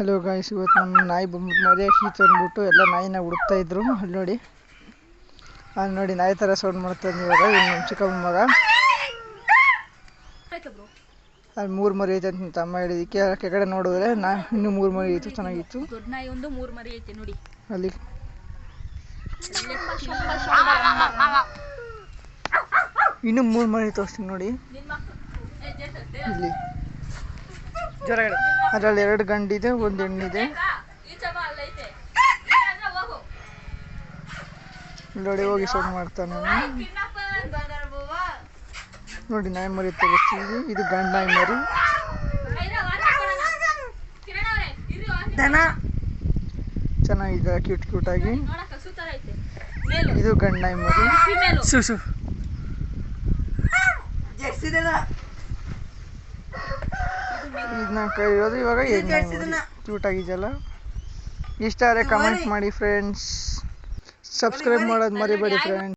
Hello guys, ಇವತ್ತು ನಮ್ಮ ನಾಯಿ ಬಂದ್ಬಿಟ್ಟು ಮರಿ ಹಾಕಿತ್ತು ಅಂದ್ಬಿಟ್ಟು ಎಲ್ಲ ನಾಯಿನ ಹುಡುಕ್ತಾ ಇದ್ರು. ಅಲ್ಲಿ ನೋಡಿ ನಾಯಿ ಥರ ಸೌಂಡ್ ಮಾಡ್ತಾನೆ ಇವಾಗ. ಇನ್ನು ನಮ್ಮ ಚಿಕ್ಕಮ್ಮ ಮಗ ಅಲ್ಲಿ 3 ಮರಿ ಐತೆ ಅಂತ ಅಮ್ಮ ಹೇಳಿದಕ್ಕೆ ಕೆಳಗಡೆ ನೋಡಿದ್ರೆ ಇನ್ನೂ 3 ಮರಿ ಇತ್ತು. ಚೆನ್ನಾಗಿತ್ತು. ದೊಡ್ಡ ನಾಯಿ ಒಂದು 3 ಮರಿ ಐತೆ ನೋಡಿ ಅಲ್ಲಿ. ಇನ್ನೂ 3 ಮರಿ ತೋರಿಸ್ತೀನಿ ನೋಡಿ ಇಲ್ಲಿ. ಅದರಲ್ಲಿ 2 ಗಂಡಿದೆ, 1 ಹೆಣ್ಣಿದೆ. ನೋಡಿ ಹೋಗಿ ಸೌಂಡ್ ಮಾಡ್ತಾನೆ ನೋಡಿ. ನಾಯಿ ಮರಿ ತೋರಿಸ್ತೀವಿ. ಇದು ಗಂಡು ನಾಯಿ ಮರಿ. ಚೆನ್ನಾಗಿದೆ, ಕ್ಯೂಟ್ ಆಗಿ. ಇದು ಗಂಡು ನಾಯಿ ಮರಿ. ಇದನ್ನ ಕೈಯೋದು ಇವಾಗ. ಕ್ಯೂಟ್ ಆಗಿದೆಯಲ್ಲ. ಇಷ್ಟ ಆದರೆ ಕಮೆಂಟ್ ಮಾಡಿ ಫ್ರೆಂಡ್ಸ್. ಸಬ್ಸ್ಕ್ರೈಬ್ ಮಾಡೋದು ಮರಿಬೇಡಿ ಫ್ರೆಂಡ್ಸ್.